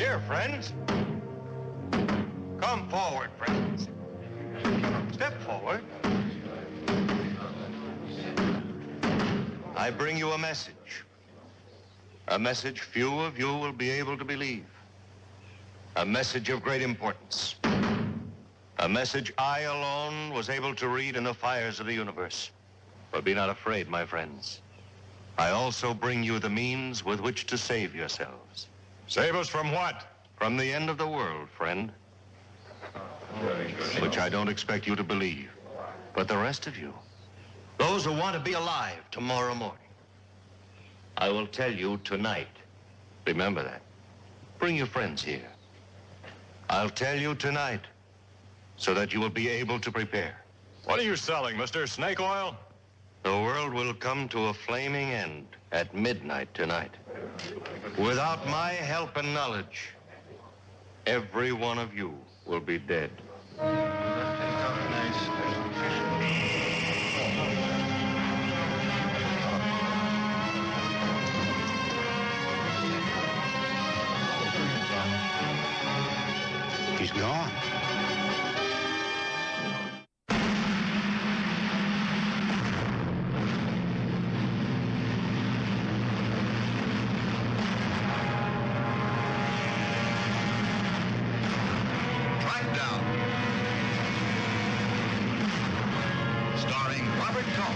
Here, friends. Come forward, friends. Step forward. I bring you a message. A message few of you will be able to believe. A message of great importance. A message I alone was able to read in the fires of the universe. But be not afraid, my friends. I also bring you the means with which to save yourselves. Save us from what? From the end of the world, friend. Which I don't expect you to believe. But the rest of you, those who want to be alive tomorrow morning, I will tell you tonight. Remember that. Bring your friends here. I'll tell you tonight so that you will be able to prepare. What are you selling, mister? Snake oil? The world will come to a flaming end at midnight tonight. Without my help and knowledge, every one of you will be dead. He's gone. Trackdown. Starring Robert Culp.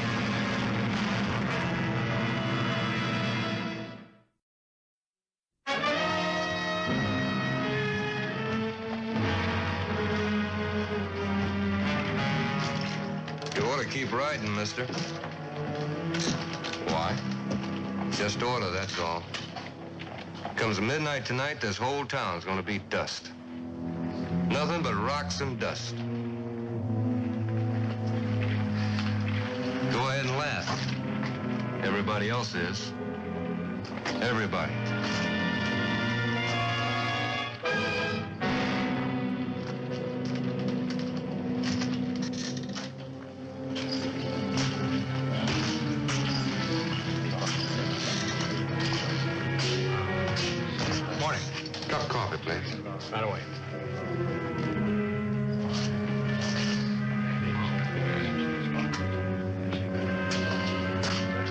Keep riding, mister. Why? Just order, that's all. Comes midnight tonight, this whole town's gonna be dust. Nothing but rocks and dust. Go ahead and laugh. Everybody else is. Everybody. Cup of coffee, please. Right away.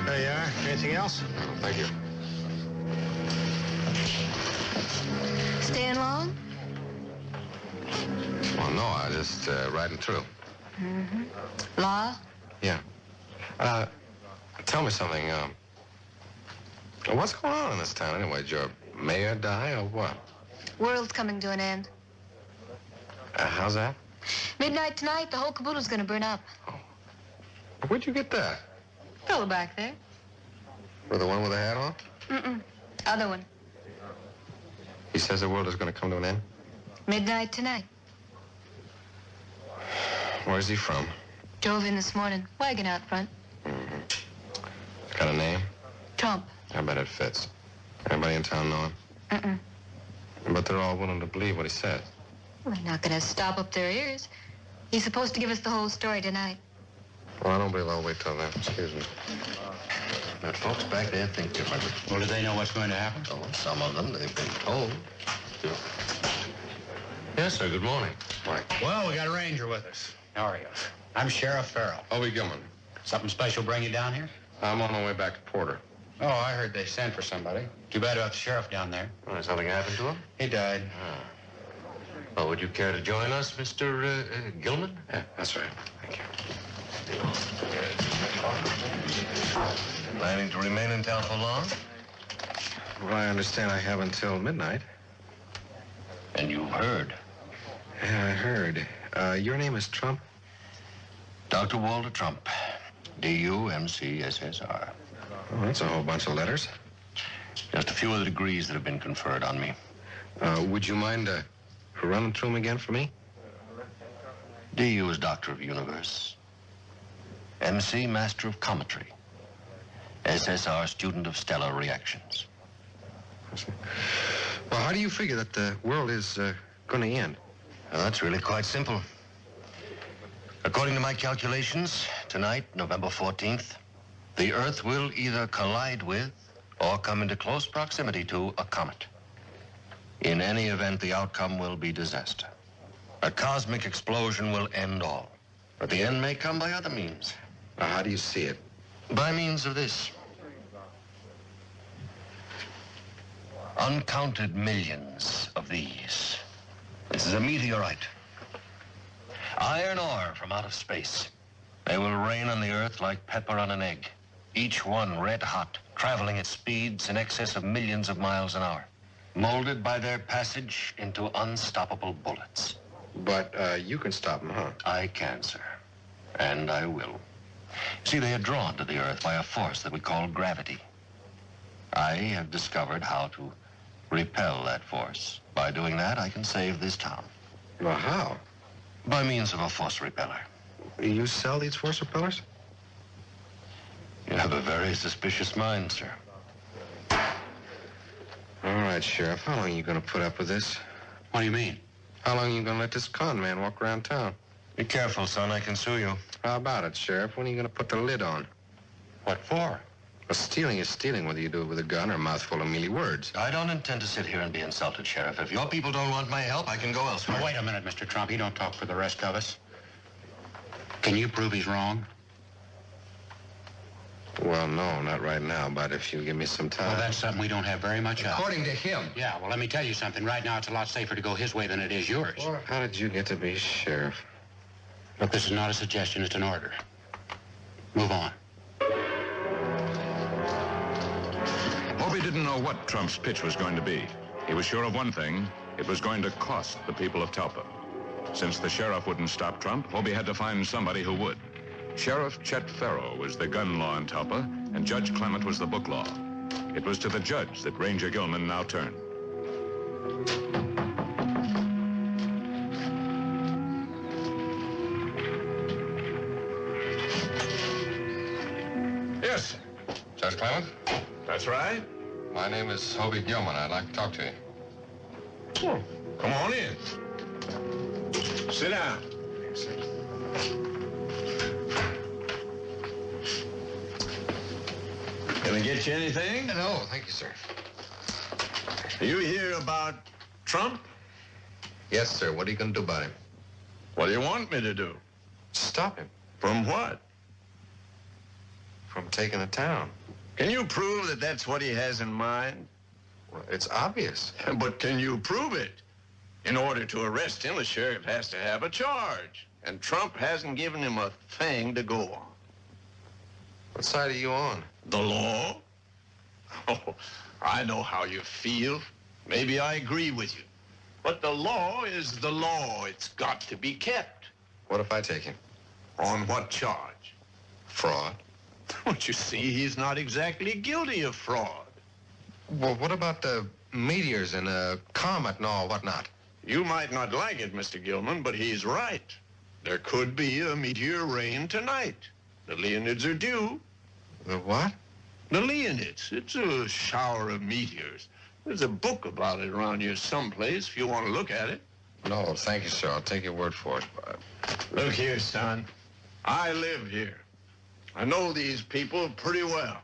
There you are. Anything else? Oh, thank you. Staying long? Well, no, I just riding through. Mm-hmm. Law? Yeah. Tell me something. What's going on in this town anyway? Did your mayor die or what? World's coming to an end. How's that? Midnight tonight, the whole caboodle's gonna burn up. Oh. Where'd you get that? Fellow back there. With the one with the hat on? Mm-mm. Other one. He says the world is going to come to an end? Midnight tonight. Where's he from? Drove in this morning. Wagon out front. Mm-hmm. Got a name? Trump. I bet it fits. Anybody in town know him? Mm-mm. But they're all willing to believe what he says. Well, they're not gonna stop up their ears. He's supposed to give us the whole story tonight. Well, I don't believe I'll wait till then. Excuse me. But folks back there think differently. Well, do they know what's going to happen? Oh, some of them, they've been told. Yes, sir. Good morning. Mike. Well, we got a ranger with us. How are you? I'm Sheriff Farrell. Obi Gilman. Something special bring you down here? I'm on my way back to Porter. Oh, I heard they sent for somebody. Too bad about the sheriff down there. Oh, something happened to him? He died. Well, would you care to join us, Mr. Gilman? Yeah, that's right. Thank you. Planning to remain in town for long? Well, I understand I have until midnight. And you heard. Yeah, I heard. Your name is Trump? Dr. Walter Trump. D-U-M-C-S-S-R. Oh, that's a whole bunch of letters. Just a few of the degrees that have been conferred on me. Would you mind running through them again for me? D.U. is Doctor of Universe. M.C. Master of Cometry. S.S.R. Student of Stellar Reactions. Well, how do you figure that the world is going to end? Well, that's really quite simple. According to my calculations, tonight, November 14th, the Earth will either collide with or come into close proximity to a comet. In any event, the outcome will be disaster. A cosmic explosion will end all. But the end may come by other means. Now, how do you see it? By means of this. Uncounted millions of these. This is a meteorite. Iron ore from out of space. They will rain on the earth like pepper on an egg. Each one red hot, traveling at speeds in excess of millions of miles an hour. Molded by their passage into unstoppable bullets. But you can stop them, huh? I can, sir. And I will. See, they are drawn to the earth by a force that we call gravity. I have discovered how to repel that force. By doing that, I can save this town. Well, how? By means of a force repeller. You sell these force repellers? You have a very suspicious mind, sir. All right, Sheriff. How long are you going to put up with this? What do you mean? How long are you going to let this con man walk around town? Be careful, son. I can sue you. How about it, Sheriff? When are you going to put the lid on? What for? Well, stealing is stealing, whether you do it with a gun or a mouthful of mealy words. I don't intend to sit here and be insulted, Sheriff. If your people don't want my help, I can go elsewhere. Now, wait a minute, Mr. Trump. You don't talk for the rest of us. Can you prove he's wrong? Well, no, not right now, but if you give me some time. Well, that's something we don't have very much of. According to him. Yeah, well, let me tell you something. Right now, it's a lot safer to go his way than it is yours. Well, how did you get to be sheriff? Look, this is not a suggestion. It's an order. Move on. Hobie didn't know what Trump's pitch was going to be. He was sure of one thing. It was going to cost the people of Talpa. Since the sheriff wouldn't stop Trump, Hobie had to find somebody who would. Sheriff Chet Farrow was the gun law in Talpa, and Judge Clement was the book law. It was to the judge that Ranger Gilman now turned. Yes. Judge Clement? That's right. My name is Hobie Gilman. I'd like to talk to you. Oh, come on in. Sit down. Can I get you anything? No, thank you, sir. You hear about Trump? Yes, sir. What are you going to do about him? What do you want me to do? Stop him From what? from taking the town. Can you prove that that's what he has in mind? Well, it's obvious. But can you prove it? In order to arrest him, the sheriff has to have a charge. And Trump hasn't given him a thing to go on. What side are you on? The law? Oh, I know how you feel. Maybe I agree with you. But the law is the law. It's got to be kept. What if I take him? On what charge? Fraud. Don't you see, he's not exactly guilty of fraud. Well, what about the meteors and the comet and all whatnot? You might not like it, Mr. Gilman, but he's right. There could be a meteor rain tonight. The Leonids are due. The what? The Leonids. It's a shower of meteors. There's a book about it around here someplace if you want to look at it. No, thank you, sir. I'll take your word for it. Look here, son. I live here. I know these people pretty well.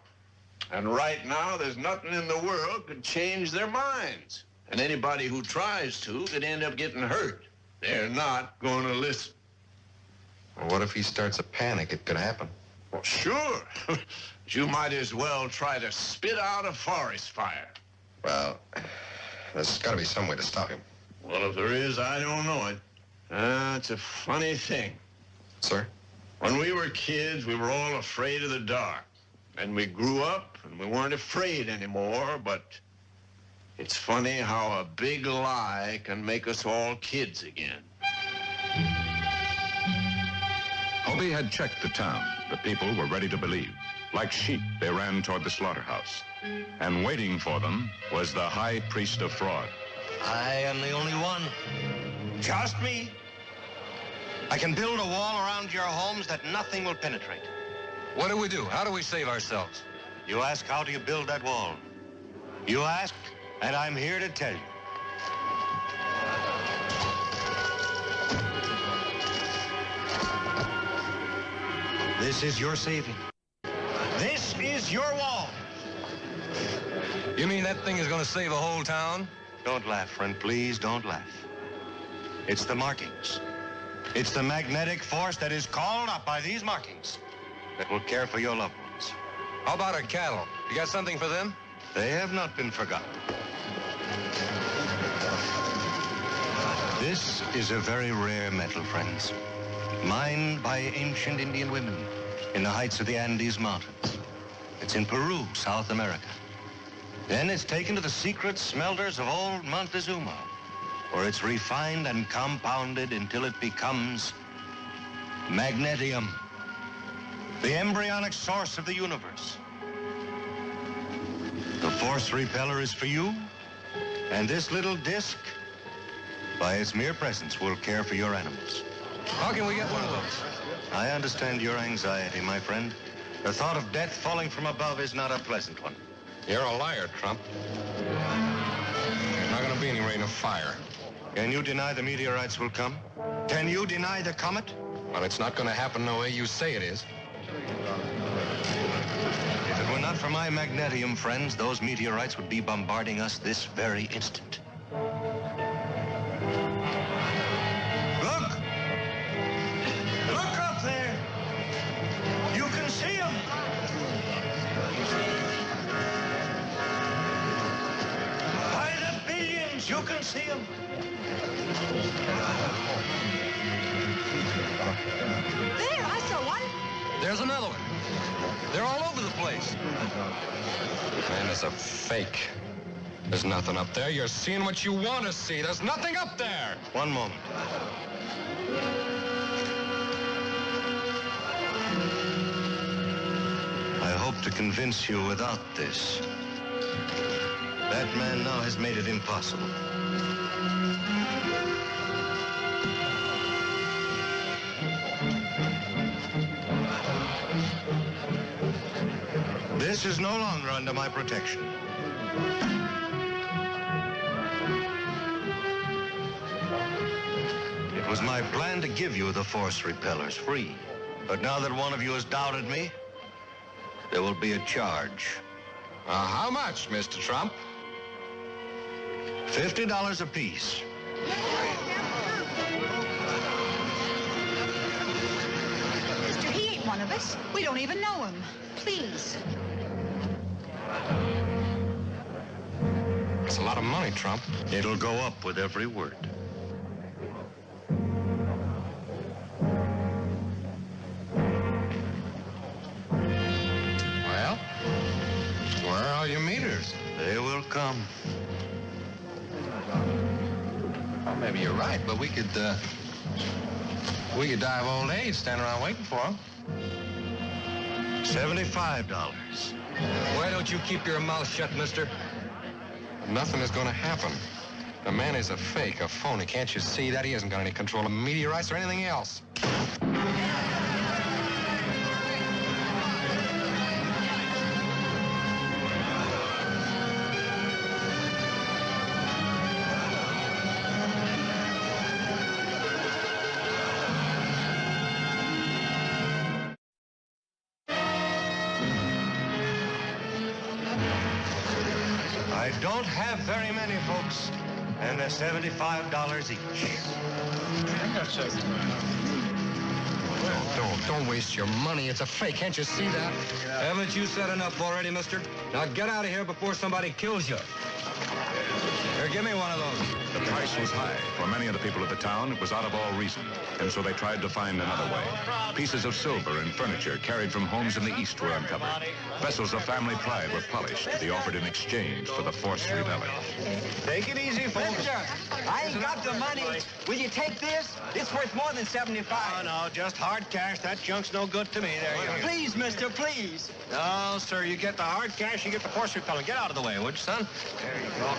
And right now, there's nothing in the world could change their minds. And anybody who tries to could end up getting hurt. They're not going to listen. Well, what if he starts a panic? It could happen. Well, sure. But you might as well try to spit out a forest fire. Well, there's got to be some way to stop him. Well, if there is, I don't know it. It's a funny thing. Sir? When we were kids, we were all afraid of the dark. And we grew up, and we weren't afraid anymore, but it's funny how a big lie can make us all kids again. Hobie had checked the town. The people were ready to believe. Like sheep, they ran toward the slaughterhouse. And waiting for them was the high priest of fraud. I am the only one. Just me. I can build a wall around your homes that nothing will penetrate. What do we do? How do we save ourselves? You ask, how do you build that wall? You ask, and I'm here to tell you. This is your saving. This is your wall. You mean that thing is going to save a whole town? Don't laugh, friend. Please don't laugh. It's the markings. It's the magnetic force that is called up by these markings that will care for your loved ones. How about our cattle? You got something for them? They have not been forgotten. This is a very rare metal, friends. Mined by ancient Indian women in the heights of the Andes Mountains. It's in Peru, South America. Then it's taken to the secret smelters of old Montezuma, where it's refined and compounded until it becomes magnetium, the embryonic source of the universe. The force repeller is for you, and this little disc, by its mere presence, will care for your animals. How can we get one of those? I understand your anxiety, my friend. The thought of death falling from above is not a pleasant one. You're a liar, Trump. There's not going to be any rain of fire. Can you deny the meteorites will come? Can you deny the comet? Well, it's not going to happen the way you say it is. If it were not for my magnetium, friends, those meteorites would be bombarding us this very instant. Look! Look up there! You can see them! By the billions, you can see them! There, I saw one. There's another one. They're all over the place. Man, it's a fake. There's nothing up there. You're seeing what you want to see. There's nothing up there. One moment. I hope to convince you without this. That man now has made it impossible. This is no longer under my protection. It was my plan to give you the force repellers free. But now that one of you has doubted me, there will be a charge. How much, Mr. Trump? $50 apiece. Mister, he ain't one of us. We don't even know him. Please. It's a lot of money, Trump. It'll go up with every word. Well, where are your meters? They will come. Well, maybe you're right, but we could die of old age standing around waiting for them. $75. Why don't you keep your mouth shut, mister? Nothing is going to happen. The man is a fake, a phony. Can't you see that? He hasn't got any control of meteorites or anything else. I don't have very many, folks, and they're $75 each. Don't waste your money. It's a fake. Can't you see that? Haven't you said enough already, mister? Now get out of here before somebody kills you. Here, give me one of those. The price was high. For many of the people of the town, it was out of all reason. And so they tried to find another way. Pieces of silver and furniture carried from homes in the East were uncovered. Vessels of family pride were polished to be offered in exchange for the force repeller. Take it easy, folks. Mister, I ain't got the money. Will you take this? It's worth more than 75. No, just hard cash. That junk's no good to me. There you go. Please, mister, please. No, sir, you get the hard cash, you get the force repellent. Get out of the way, would you, son? There you go.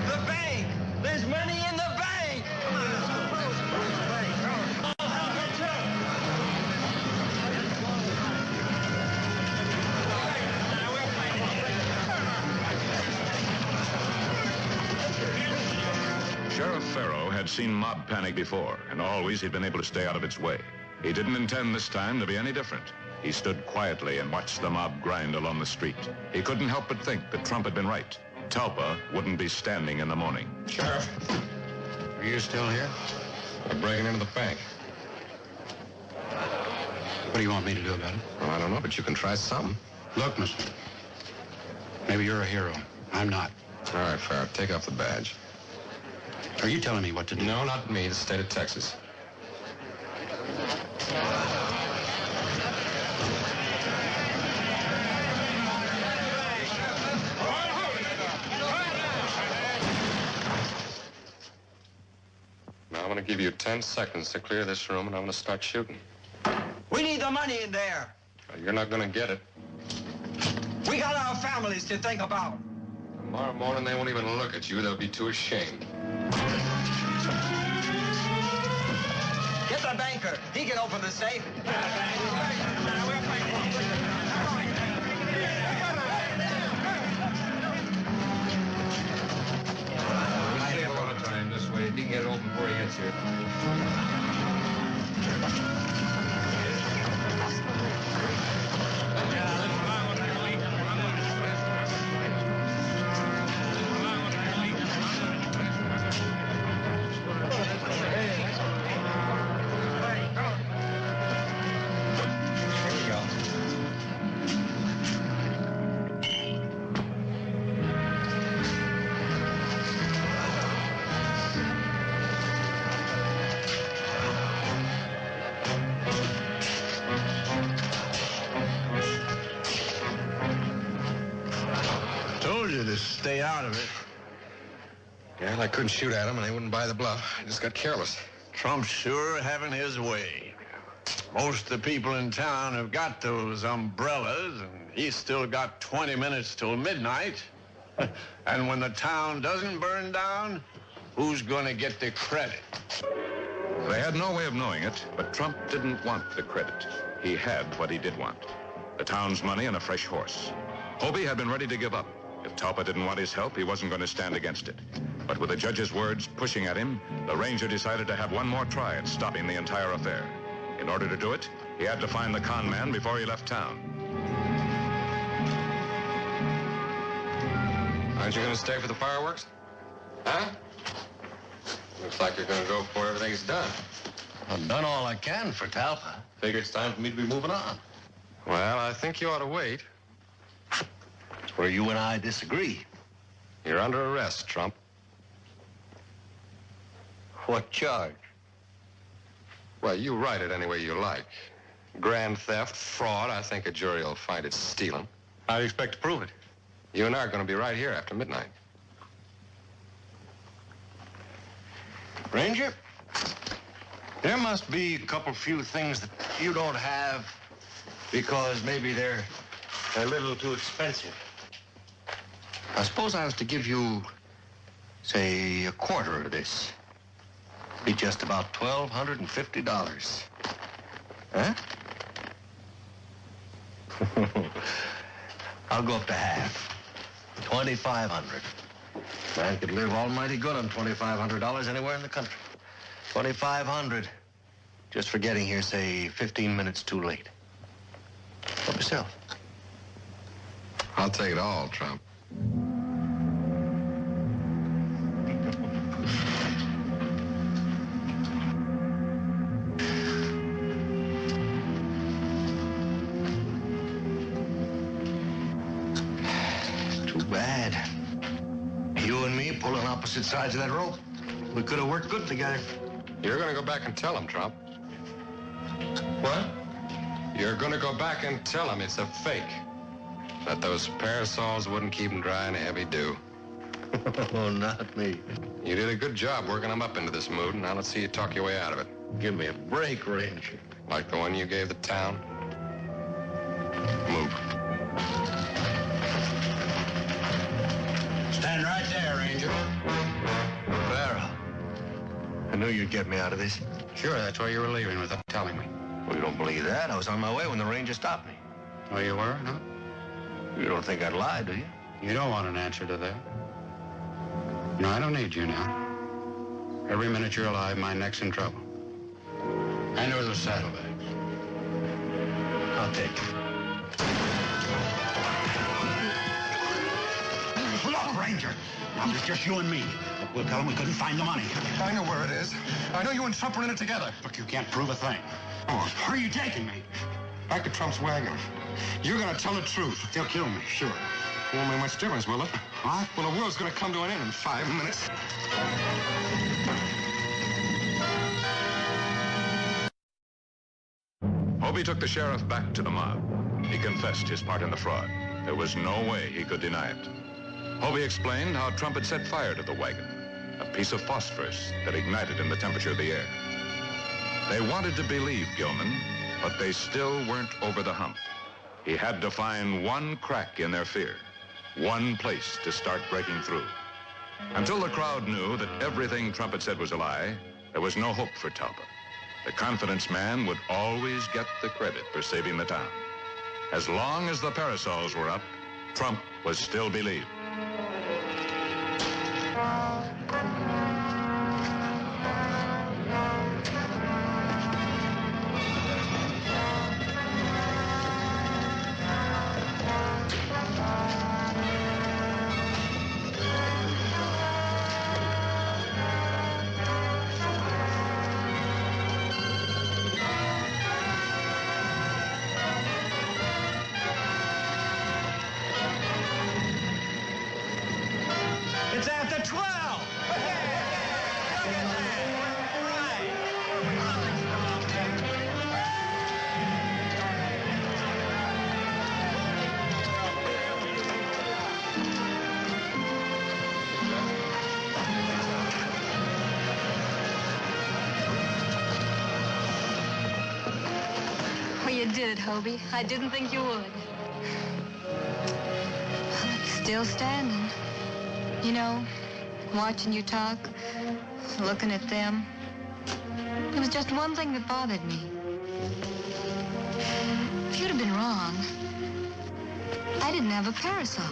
The bank! There's money in the bank! Sheriff Farrow had seen mob panic before, and always he'd been able to stay out of its way. He didn't intend this time to be any different. He stood quietly and watched the mob grind along the street. He couldn't help but think that Trump had been right. Talpa wouldn't be standing in the morning. Sheriff, are you still here? We're breaking into the bank. What do you want me to do about it? Well, I don't know, but you can try something. Look, mister. Maybe you're a hero. I'm not. All right, Farrah, take off the badge. Are you telling me what to do? No, not me. The state of Texas. Now, I'm going to give you 10 seconds to clear this room, and I'm going to start shooting. We need the money in there. You're not going to get it. We got our families to think about. Tomorrow morning, they won't even look at you. They'll be too ashamed. Get the banker. He can open the safe. Save a lot of time this way. He can get it open before he gets here. Stay out of it. Yeah, I couldn't shoot at him, and they wouldn't buy the bluff. I just got careless. Trump's sure having his way. Most of the people in town have got those umbrellas, and he's still got 20 minutes till midnight. And when the town doesn't burn down, who's going to get the credit? They had no way of knowing it, but Trump didn't want the credit. He had what he did want: the town's money and a fresh horse. Hobie had been ready to give up. If Talpa didn't want his help, he wasn't going to stand against it. But with the judge's words pushing at him, the ranger decided to have one more try at stopping the entire affair. In order to do it, he had to find the con man before he left town. Aren't you going to stay for the fireworks? Huh? Looks like you're going to go before everything's done. I've done all I can for Talpa. Figure it's time for me to be moving on. Well, I think you ought to wait. It's where you and I disagree. You're under arrest, Trump. What charge? Well, you write it any way you like. Grand theft, fraud, I think a jury will find it's stealing. How do you expect to prove it? You and I are going to be right here after midnight. Ranger, there must be a few things that you don't have because maybe they're a little too expensive. I suppose I was to give you, say, a quarter of this. Be just about $1,250. Huh? I'll go up to half. $2,500. Man could live almighty good on $2,500 anywhere in the country. $2,500 just for getting here, say, 15 minutes too late. Help yourself. I'll take it all, Trump. Too bad. You and me pulling opposite sides of that rope. We could have worked good together. You're going to go back and tell him, Trump. What? You're going to go back and tell him it's a fake. That those parasols wouldn't keep him dry in a heavy dew. Oh, not me. You did a good job working him up into this mood, and now let's see you talk your way out of it. Give me a break, Ranger. Like the one you gave the town. Move. Stand right there, Ranger. Farrah, I knew you'd get me out of this. Sure, that's why you were leaving without telling me. Well, you don't believe that. I was on my way when the Ranger stopped me. Oh, you were, huh? You don't think I'd lie, do you? You don't want an answer to that. No, I don't need you now. Every minute you're alive, my neck's in trouble. And there were those saddlebags. I'll take it. Look, Ranger. Now, it's just you and me. We'll tell them we couldn't find the money. I know where it is. I know you and Trump were in it together. Look, you can't prove a thing. Oh, Where are you taking me? back to Trump's wagon. You're gonna tell the truth. They'll kill me, sure. Won't make much difference, will it? What? Well, the world's gonna come to an end in 5 minutes. Hobie took the sheriff back to the mob. He confessed his part in the fraud. There was no way he could deny it. Hobie explained how Trump had set fire to the wagon, a piece of phosphorus that ignited in the temperature of the air. They wanted to believe Gilman, but they still weren't over the hump. He had to find one crack in their fear, one place to start breaking through. Until the crowd knew that everything Trump had said was a lie, there was no hope for Talpa. The confidence man would always get the credit for saving the town. As long as the parasols were up, Trump was still believed. It's after 12! Well, you did it, Hobie. I didn't think you would. Still standing. You know, watching you talk, looking at them. There was just one thing that bothered me. If you'd have been wrong, I didn't have a parasol.